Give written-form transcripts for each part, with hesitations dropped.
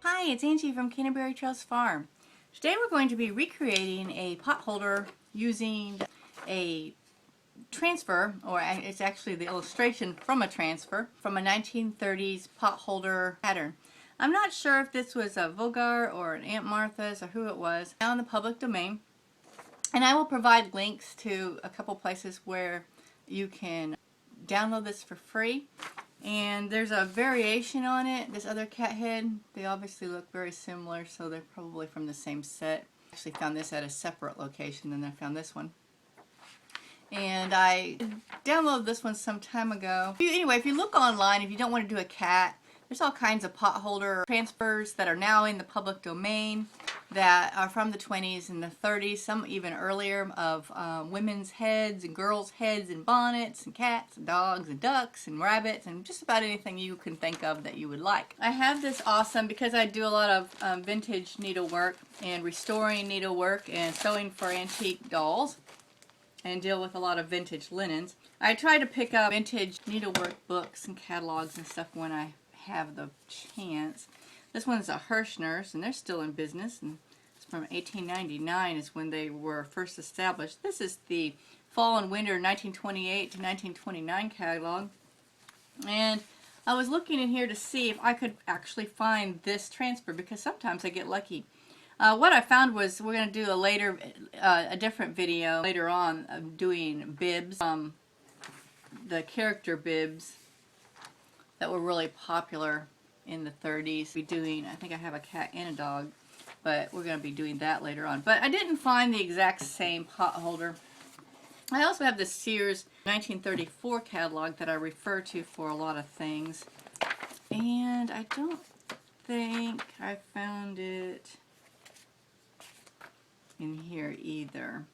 Hi, it's Angie from Canterbury Trails Farm. Today we're going to be recreating a potholder using a transfer, or it's actually the illustration from a transfer, from a 1930s potholder pattern. I'm not sure if this was a Vulgar or an Aunt Martha's or who it was. Now in the public domain. And I will provide links to a couple places where you can download this for free. And there's a variation on it, this other cat head. They obviously look very similar, so they're probably from the same set. I actually found this at a separate location than I found this one. And I downloaded this one some time ago. Anyway, if you look online, if you don't want to do a cat, there's all kinds of potholder transfers that are now in the public domain that are from the 20s and the 30s, some even earlier, of women's heads and girls' heads and bonnets and cats and dogs and ducks and rabbits and just about anything you can think of that you would like. I have this awesome, because I do a lot of vintage needlework and restoring needlework and sewing for antique dolls and deal with a lot of vintage linens. I try to pick up vintage needlework books and catalogs and stuff when I have the chance. This one's a Hirschner's, and they're still in business, and it's from 1899 is when they were first established. This is the Fall and Winter 1928 to 1929 catalog, and I was looking in here to see if I could actually find this transfer, because sometimes I get lucky. What I found was, we're going to do a different video later on of doing bibs, the character bibs that were really popular in the 30s. I think I have a cat and a dog, but we're going to be doing that later on. But I didn't find the exact same potholder. I also have the Sears 1934 catalog that I refer to for a lot of things, and I don't think I found it in here either.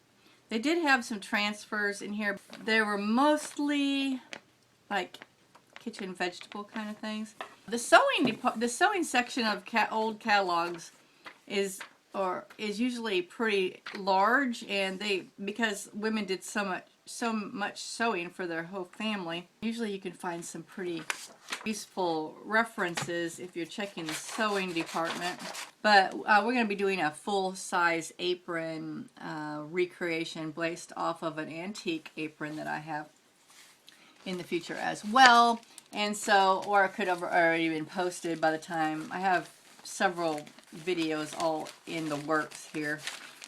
They did have some transfers in here. They were mostly like kitchen vegetable kind of things. The sewing section of old catalogs is usually pretty large, and because women did so much sewing for their whole family, usually you can find some pretty useful references if you're checking the sewing department. But we're going to be doing a full-size apron recreation based off of an antique apron that I have in the future as well. And so, or it could have already been posted by the time. I have several videos all in the works here,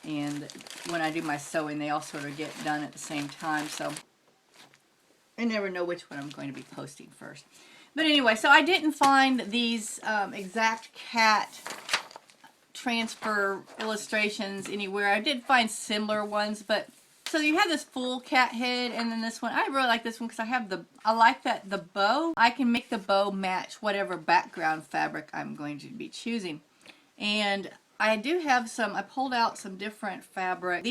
and when I do my sewing, they all sort of get done at the same time, so I never know which one I'm going to be posting first. But anyway, so I didn't find these exact cat transfer illustrations anywhere. I did find similar ones, but so you have this full cat head, and then this one. I really like this one because I like that the bow, I can make the bow match whatever background fabric I'm going to be choosing. And I do have I pulled out some different fabric.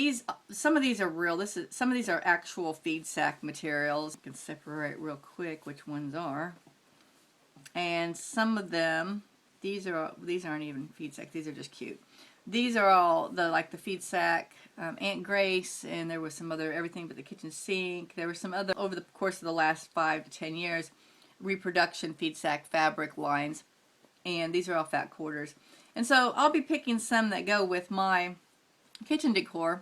Some of these are real. Some of these are actual feed sack materials. You can separate real quick which ones are. And some of them, these aren't even feed sack. These are just cute. These are all the feed sack, Aunt Grace, and there was some other, everything but the kitchen sink. There were some other, over the course of the last 5 to 10 years, Reproduction feed sack fabric lines. And these are all fat quarters. And so I'll be picking some that go with my kitchen decor.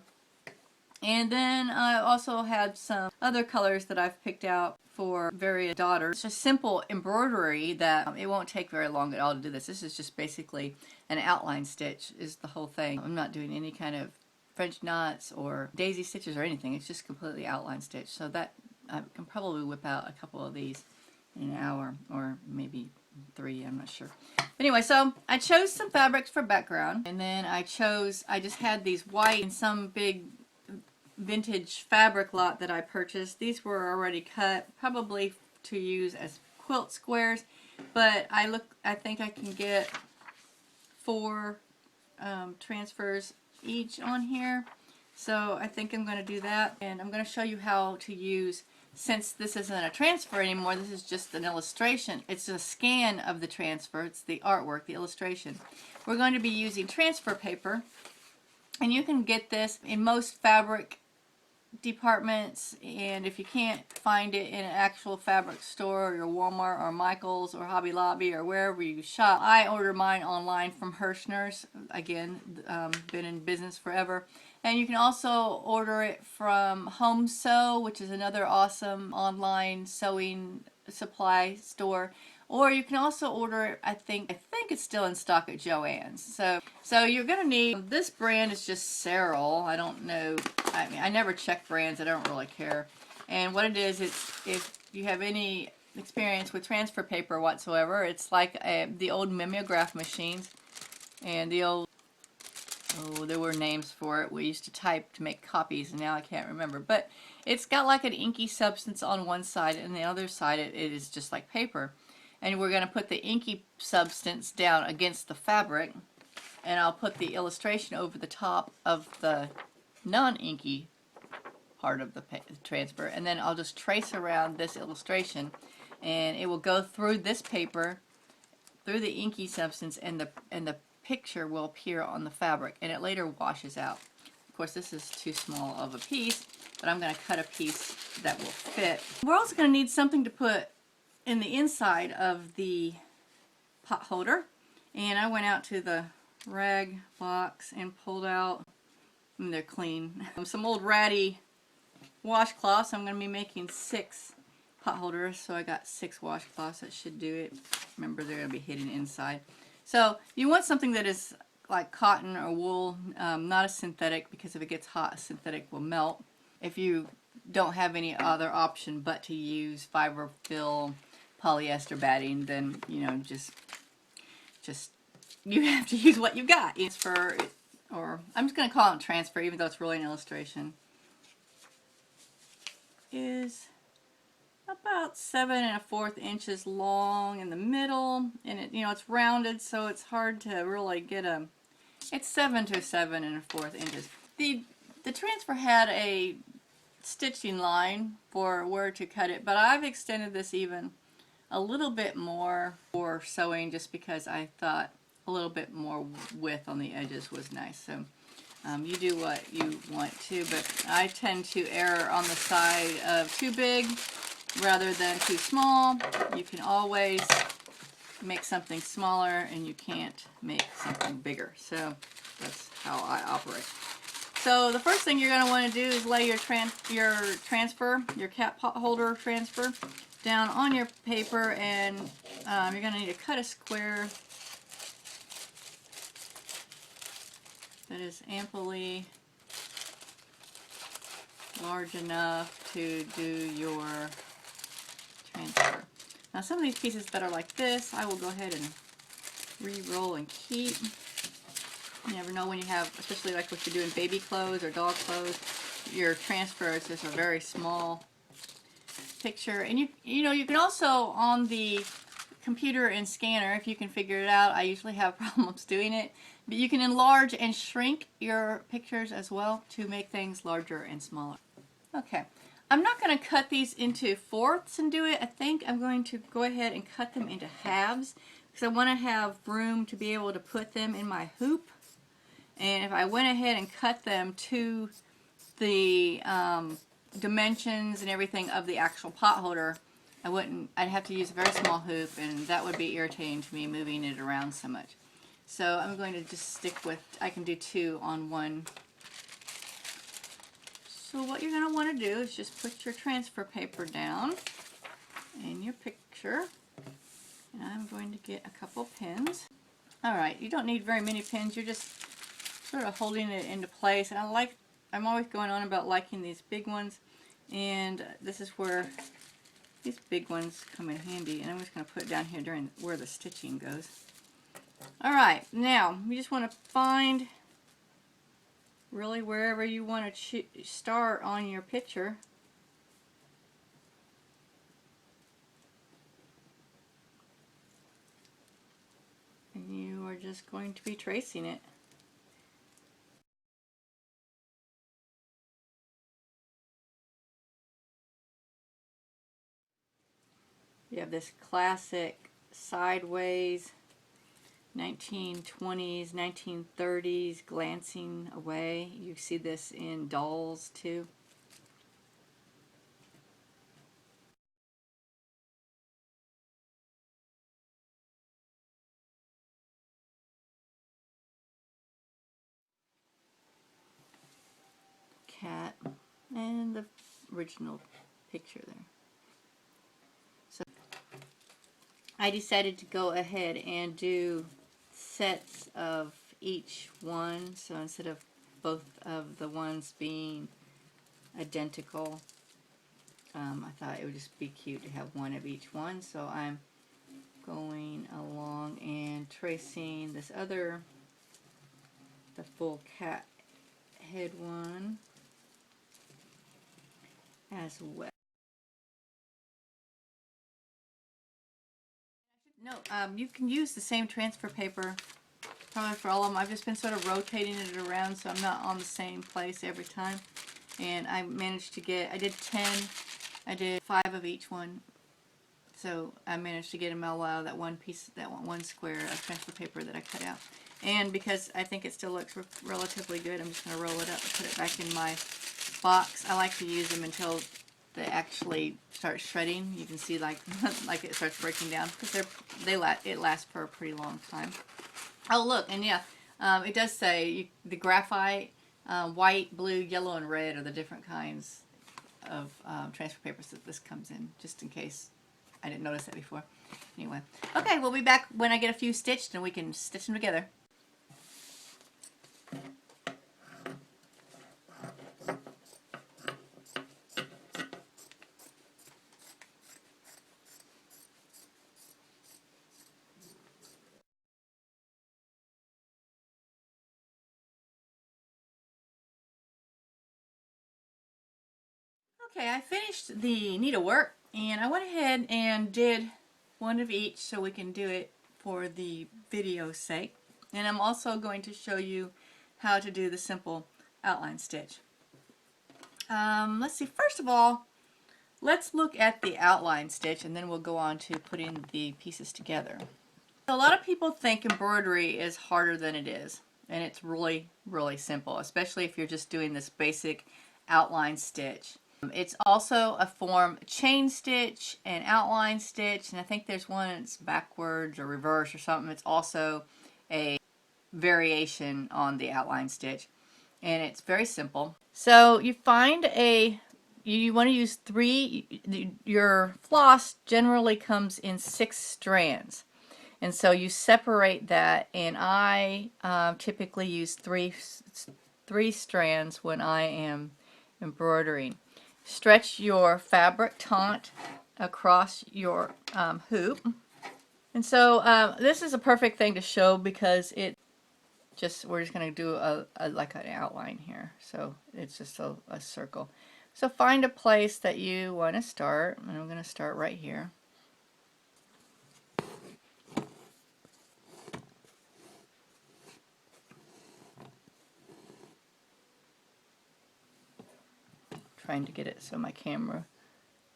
And then I also had some other colors that I've picked out for various daughters. It's just simple embroidery that it won't take very long at all to do this. This is just basically an outline stitch is the whole thing. I'm not doing any kind of French knots or daisy stitches or anything. It's just completely outline stitch. So that I can probably whip out a couple of these in an hour, or maybe 3, I'm not sure. But anyway, so I chose some fabrics for background, and then I just had these white and some big vintage fabric lot that I purchased. These were already cut, probably to use as quilt squares, but I think I can get 4 transfers each on here. So I think I'm going to do that, and I'm going to show you how to use, since this isn't a transfer anymore, this is just an illustration. It's a scan of the transfer. It's the artwork, the illustration. We're going to be using transfer paper, and you can get this in most fabric departments, and if you can't find it in an actual fabric store, or your Walmart or Michael's or Hobby Lobby or wherever you shop, I order mine online from Hirschner's. Again, been in business forever. And you can also order it from Home Sew, which is another awesome online sewing supply store. Or you can also order it, I think it's still in stock at Joann's. So you're going to need, this brand is just Serral. I don't know, I mean, I never check brands, I don't really care. And what it is, it's, if you have any experience with transfer paper whatsoever, it's like the old mimeograph machines and the old, oh, there were names for it. We used to type to make copies, and now I can't remember. But it's got like an inky substance on one side, and the other side it is just like paper. And we're going to put the inky substance down against the fabric, and I'll put the illustration over the top of the non-inky part of the transfer, and then I'll just trace around this illustration, and it will go through this paper, through the inky substance, and the picture will appear on the fabric, and it later washes out. Of course, this is too small of a piece, but I'm going to cut a piece that will fit. We're also going to need something to put in the inside of the pot holder, and I went out to the rag box and pulled out, and they're clean, some old ratty washcloths. I'm going to be making 6 pot holders, so I got 6 washcloths. That should do it. Remember, they're going to be hidden inside. So you want something that is like cotton or wool, not a synthetic, because if it gets hot, a synthetic will melt. If you don't have any other option but to use fiber fill polyester batting, then you know, just you have to use what you got. It's for, or I'm just going to call it transfer, even though it's really an illustration. Is about 7 1/4 inches long in the middle, and it, you know, it's rounded, so it's hard to really get a. It's 7 to 7 1/4 inches. The transfer had a stitching line for where to cut it, but I've extended this even a little bit more for sewing, just because I thought a little bit more width on the edges was nice. So you do what you want to, but I tend to err on the side of too big rather than too small. You can always make something smaller, and you can't make something bigger. So that's how I operate. So the first thing you're going to want to do is lay your transfer, your cat pot holder transfer, down on your paper, and you're going to need to cut a square that is amply large enough to do your transfer. Now some of these pieces that are like this, I will go ahead and re-roll and keep. You never know when you have, especially like if you're doing baby clothes or dog clothes, your transfer is just a very small picture. And you know, you can also on the computer and scanner, if you can figure it out. I usually have problems doing it, but you can enlarge and shrink your pictures as well to make things larger and smaller. Okay, I'm not going to cut these into fourths and do it. I think I'm going to go ahead and cut them into halves, because I want to have room to be able to put them in my hoop. And if I went ahead and cut them to the dimensions and everything of the actual pot holder, I'd have to use a very small hoop, and that would be irritating to me, moving it around so much. So I'm going to just stick with, I can do 2 on one. So what you're going to want to do is just put your transfer paper down in your picture, and I'm going to get a couple pins. Alright, you don't need very many pins, you're just sort of holding it into place. And I'm always going on about liking these big ones, and this is where these big ones come in handy, and I'm just going to put it down here during where the stitching goes. Alright, now you just want to find really wherever you want to start on your picture. just going to be tracing it. You have this classic sideways 1920s, 1930s glancing away. You see this in dolls too. Cat and the original picture there. So I decided to go ahead and do sets of each one, so instead of both of the ones being identical, I thought it would just be cute to have one of each one. So I'm going along and tracing this other, the full cat head one as well. No, you can use the same transfer paper probably for all of them. I've just been sort of rotating it around so I'm not on the same place every time. And I managed to get, I did 10, I did 5 of each one. So I managed to get them all out of that one piece, that one square of transfer paper that I cut out. And because I think it still looks relatively good, I'm just going to roll it up and put it back in my box. I like to use them until they actually start shredding. You can see like like it starts breaking down because it lasts for a pretty long time. Oh look, and yeah, it does say the graphite, white, blue, yellow, and red are the different kinds of transfer papers that this comes in, just in case I didn't notice that before. Anyway, okay, we'll be back when I get a few stitched and we can stitch them together. Okay, I finished the needlework and I went ahead and did one of each so we can do it for the video's sake. And I'm also going to show you how to do the simple outline stitch. Let's see, first of all, let's look at the outline stitch and then we'll go on to putting the pieces together. A lot of people think embroidery is harder than it is, and it's really, really simple, especially if you're just doing this basic outline stitch. It's also a form chain stitch and outline stitch, and I think there's one that's backwards or reverse or something. It's also a variation on the outline stitch, and it's very simple. So you find you want to use 3, your floss generally comes in 6 strands. And so you separate that, and I typically use three strands when I am embroidering. Stretch your fabric taunt across your hoop. And so this is a perfect thing to show because we're just going to do like an outline here. So it's just a circle. So find a place that you want to start, and I'm going to start right here. Trying to get it so my camera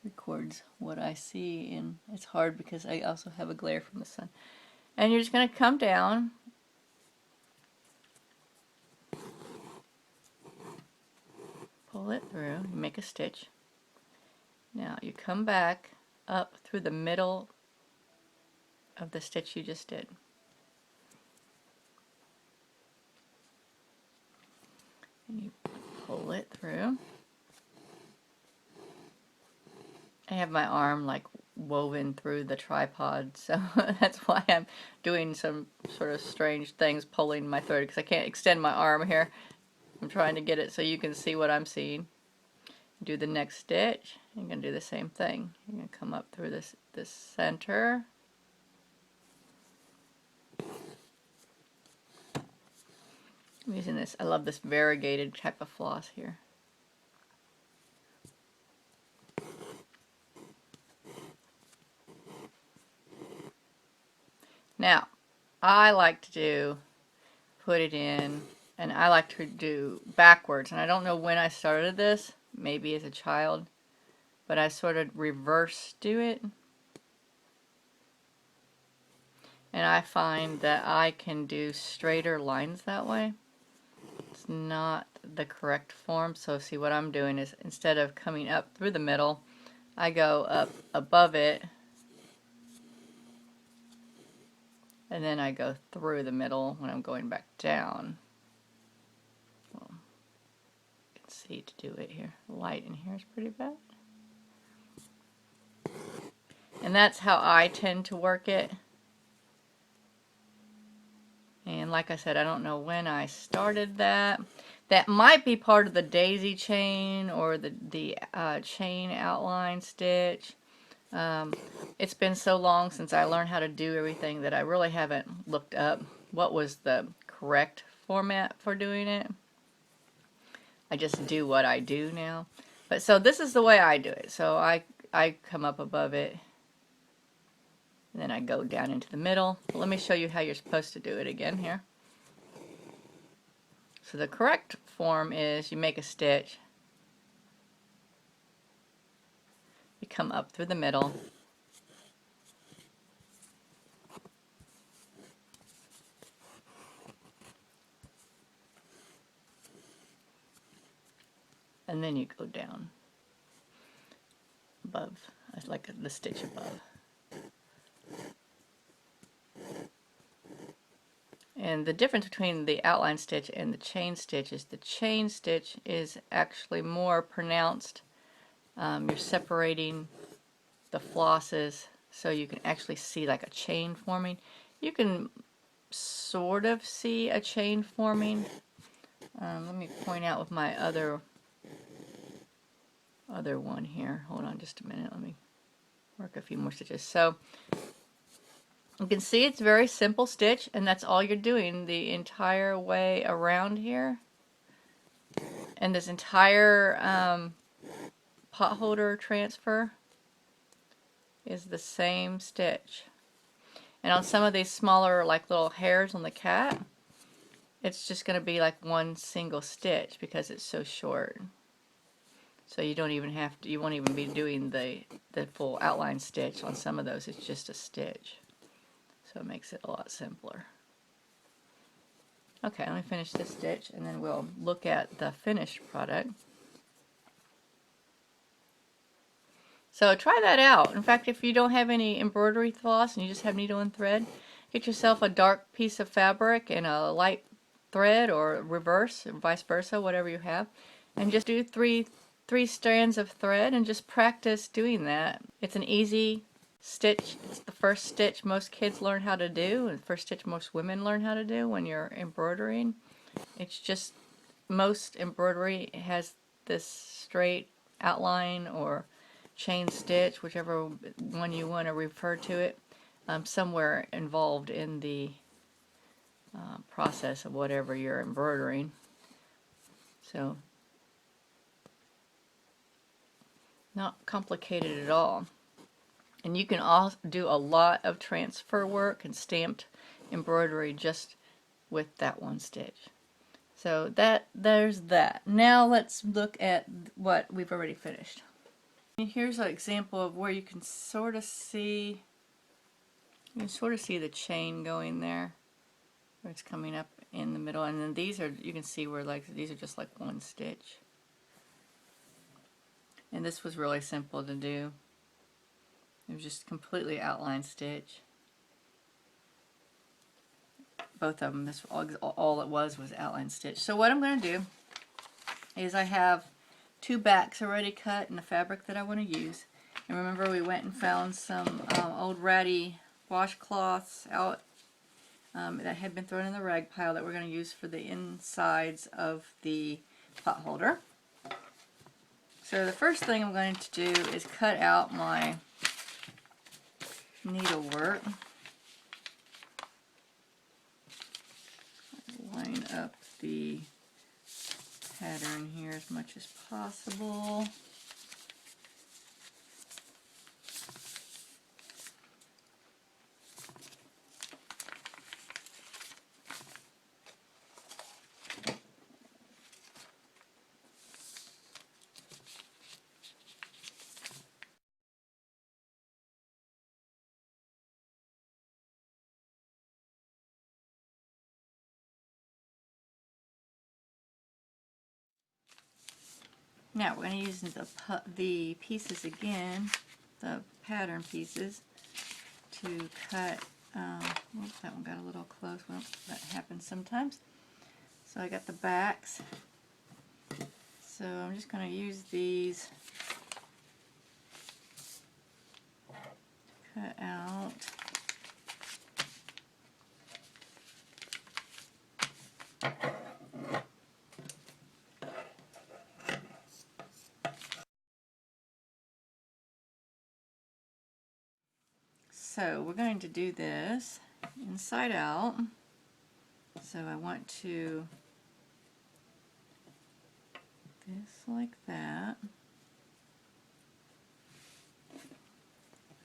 records what I see, and it's hard because I also have a glare from the sun. And you're just going to come down, pull it through, you make a stitch. Now you come back up through the middle of the stitch you just did. And you pull it through. I have my arm like woven through the tripod, so that's why I'm doing some sort of strange things pulling my thread, because I can't extend my arm here. I'm trying to get it so you can see what I'm seeing. Do the next stitch. You're going to do the same thing. You're going to come up through this center. I'm using this, I love this variegated type of floss here. Now, I like to do, put it in, and I like to do backwards. And I don't know when I started this, maybe as a child, but I sort of reverse do it. And I find that I can do straighter lines that way. It's not the correct form, so see what I'm doing is instead of coming up through the middle, I go up above it, and then I go through the middle when I'm going back down. Well, you can see to do it here. The light in here is pretty bad. And that's how I tend to work it. And like I said, I don't know when I started that. That might be part of the daisy chain or the chain outline stitch. It's been so long since I learned how to do everything that I really haven't looked up what was the correct format for doing it. I just do what I do now. But so this is the way I do it. So I come up above it, and then I go down into the middle. But let me show you how you're supposed to do it again here. So the correct form is you make a stitch, you come up through the middle, and then you go down above, like the stitch above. And the difference between the outline stitch and the chain stitch is the chain stitch is actually more pronounced. You're separating the flosses so you can actually see like a chain forming. You can sort of see a chain forming. Let me point out with my other one here. Hold on just a minute. Let me work a few more stitches. So you can see it's a very simple stitch, and that's all you're doing the entire way around here. And this entire potholder transfer is the same stitch. And on some of these smaller, like little hairs on the cat, it's just going to be like one single stitch because it's so short. So you don't even have to, you won't even be doing the full outline stitch on some of those. It's just a stitch. So it makes it a lot simpler. Okay, let me finish this stitch and then we'll look at the finished product. So try that out. In fact, if you don't have any embroidery floss and you just have needle and thread, get yourself a dark piece of fabric and a light thread, or reverse, or vice versa, whatever you have, and just do three strands of thread and just practice doing that. It's an easy stitch. It's the first stitch most kids learn how to do, and the first stitch most women learn how to do when you're embroidering. It's just, most embroidery has this straight outline or chain stitch, whichever one you want to refer to it, somewhere involved in the process of whatever you're embroidering. So not complicated at all. And you can also do a lot of transfer work and stamped embroidery just with that one stitch. So there's that. Now let's look at what we've already finished. And here's an example of where you can sort of see, the chain going there, where it's coming up in the middle, and then these are, you can see where like these are just like one stitch. And this was really simple to do. It was just completely outline stitch. Both of them, this all it was outline stitch. So what I'm going to do is I have two backs already cut in the fabric that I want to use. And remember, we went and found some old ratty washcloths out that had been thrown in the rag pile that we're going to use for the insides of the potholder. So the first thing I'm going to do is cut out my needlework. Line up the pattern here as much as possible. Now we're going to use the pieces again, the pattern pieces, to cut. Whoops, that one got a little close. Well, that happens sometimes. So I got the backs. So I'm just going to use these to cut out. So we're going to do this inside out. So I want to this like that.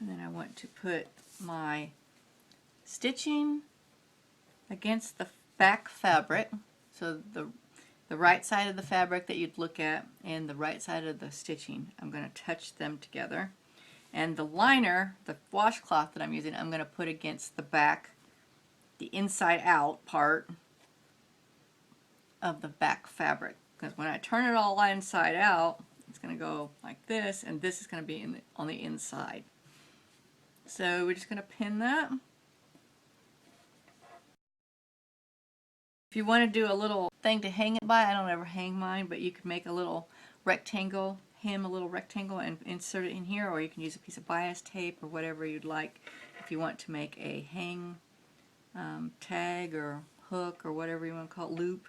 And then I want to put my stitching against the back fabric. So the right side of the fabric that you'd look at and the right side of the stitching. I'm going to touch them together. And the liner, the washcloth that I'm using, I'm going to put against the back, the inside out part of the back fabric. Because when I turn it all inside out, it's going to go like this, and this is going to be on the inside. So we're just going to pin that. If you want to do a little thing to hang it by, I don't ever hang mine, but you could make a little rectangle, hem a little rectangle and insert it in here, or you can use a piece of bias tape or whatever you'd like if you want to make a hang tag or hook or whatever you want to call it, loop.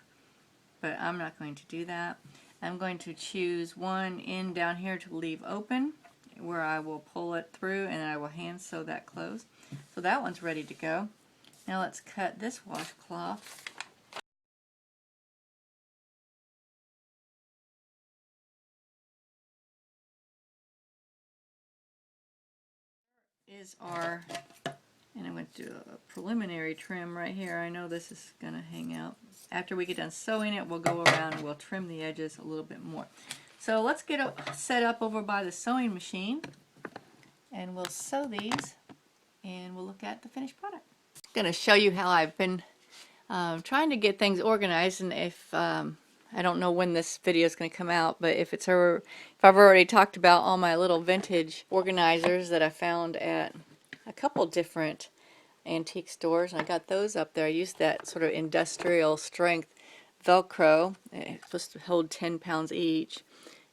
But I'm not going to do that. I'm going to choose one end down here to leave open where I will pull it through, and I will hand sew that closed. So that one's ready to go. Now let's cut this washcloth. Is our, and I'm going to do a preliminary trim right here. I know this is going to hang out. After we get done sewing it, we'll go around and we'll trim the edges a little bit more. So let's get it set up over by the sewing machine, and we'll sew these, and we'll look at the finished product. I'm going to show you how I've been trying to get things organized, and if I don't know when this video is going to come out, but if I've already talked about all my little vintage organizers that I found at a couple different antique stores, and I got those up there. I used that sort of industrial strength Velcro. It's supposed to hold 10 pounds each,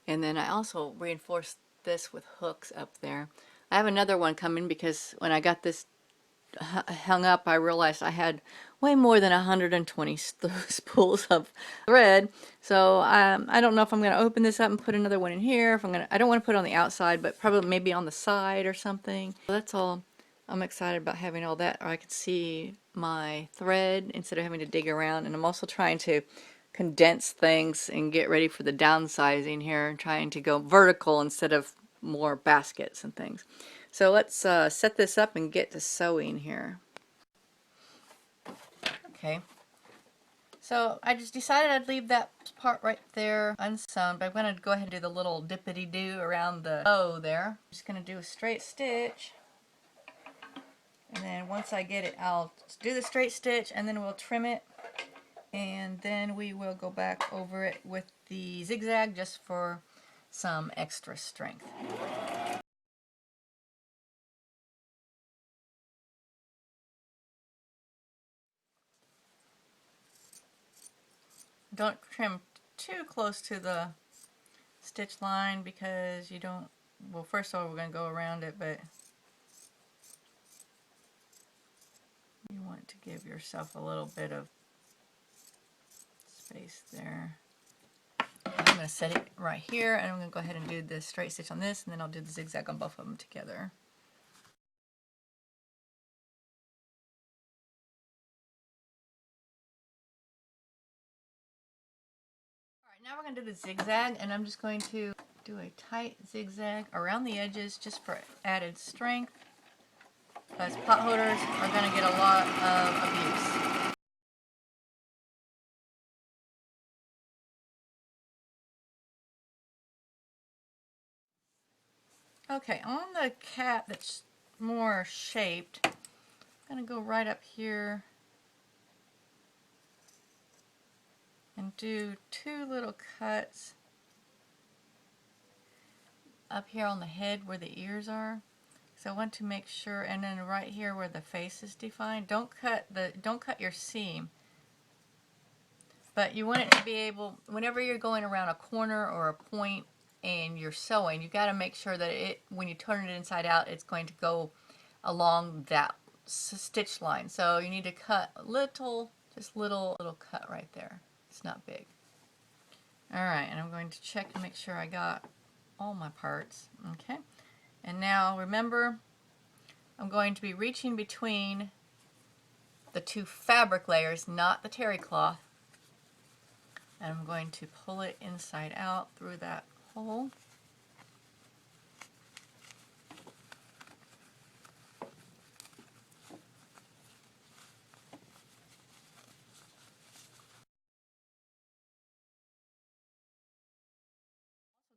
and then I also reinforced this with hooks up there. I have another one coming because when I got this hung up, I realized I had way more than 120 spools of thread. So I don't know if I'm going to open this up and put another one in here. I don't want to put it on the outside, but probably maybe on the side or something. So that's all. I'm excited about having all that, or I can see my thread instead of having to dig around. And I'm also trying to condense things and get ready for the downsizing here, and trying to go vertical instead of more baskets and things. So let's set this up and get to sewing here. Okay, so I just decided I'd leave that part right there unsewn, but I'm going to go ahead and do the little dippity-doo around the bow there. I'm just going to do a straight stitch, and then once I get it, I'll do the straight stitch, and then we'll trim it, and then we will go back over it with the zigzag just for some extra strength. Don't trim too close to the stitch line because you don't, well, first of all, we're going to go around it, but you want to give yourself a little bit of space there. I'm going to set it right here, and I'm going to go ahead and do the straight stitch on this, and then I'll do the zigzag on both of them together. Alright, now we're going to do the zigzag, and I'm just going to do a tight zigzag around the edges just for added strength, because potholders are going to get a lot of abuse. Okay, on the cap that's more shaped, I'm going to go right up here and do two little cuts up here on the head where the ears are. So I want to make sure, and then right here where the face is defined. Don't cut your seam. But you want it to be able, whenever you're going around a corner or a point and you're sewing, you got to make sure that when you turn it inside out, it's going to go along that stitch line. So you need to cut a little, just little cut right there. It's not big. Alright, and I'm going to check and make sure I got all my parts. Okay. And now remember, I'm going to be reaching between the two fabric layers, not the terry cloth. And I'm going to pull it inside out through that hole.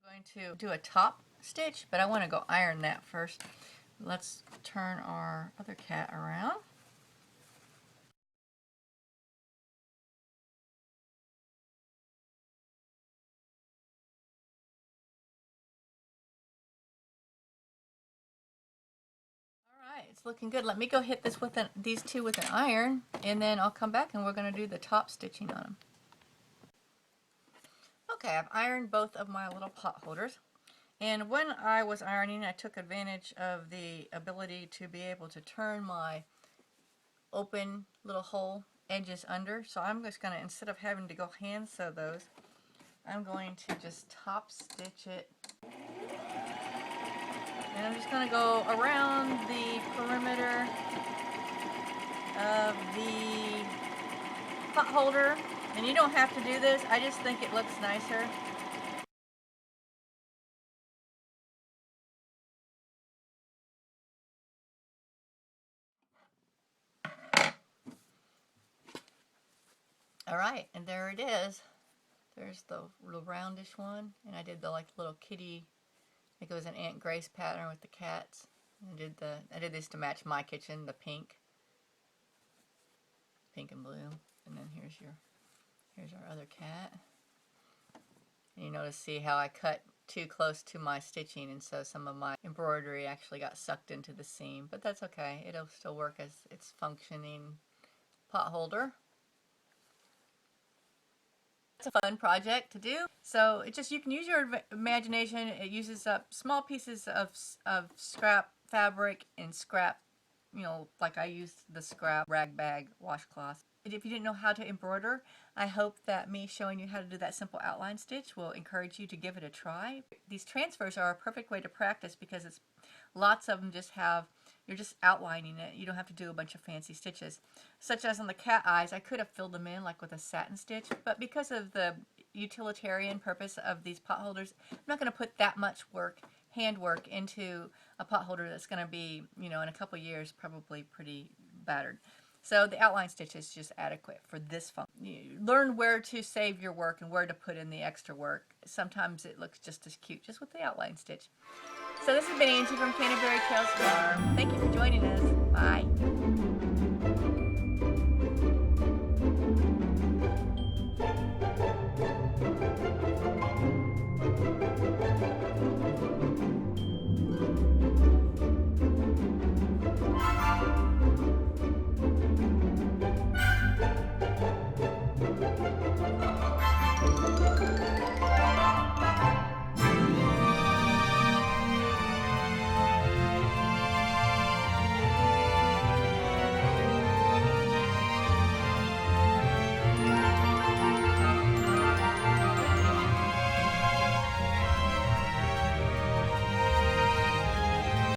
I'm going to do a top stitch, but I want to go iron that first. Let's turn our other cat around. Alright, it's looking good. Let me go hit this with these two with an iron, and then I'll come back and we're going to do the top stitching on them. Okay, I've ironed both of my little pot holders. And when I was ironing, I took advantage of the ability to be able to turn my open little hole edges under. So I'm just going to, instead of having to go hand sew those, I'm going to just top stitch it. And I'm just going to go around the perimeter of the pot holder. And you don't have to do this, I just think it looks nicer. Alright, and there it is. There's the little roundish one, and I did the little kitty, I think it was an Aunt Grace pattern with the cats. I did this to match my kitchen, the pink and blue. And then here's our other cat. And you notice, see how I cut too close to my stitching, and so some of my embroidery actually got sucked into the seam, but that's okay. It'll still work as its functioning pot holder. It's a fun project to do. So you can use your imagination. It uses up small pieces of scrap fabric and scrap, like I used the scrap rag bag washcloth. If you didn't know how to embroider, I hope that me showing you how to do that simple outline stitch will encourage you to give it a try. These transfers are a perfect way to practice because lots of them you're just outlining it. You don't have to do a bunch of fancy stitches. Such as on the cat eyes, I could have filled them in like with a satin stitch, but because of the utilitarian purpose of these pot holders, I'm not going to put that much handwork into a pot holder that's going to be, in a couple years, probably pretty battered. So the outline stitch is just adequate for this function. Learn where to save your work and where to put in the extra work. Sometimes it looks just as cute just with the outline stitch. So this has been Angie from Canterbury Trails Farm. Thank you for joining us. Bye.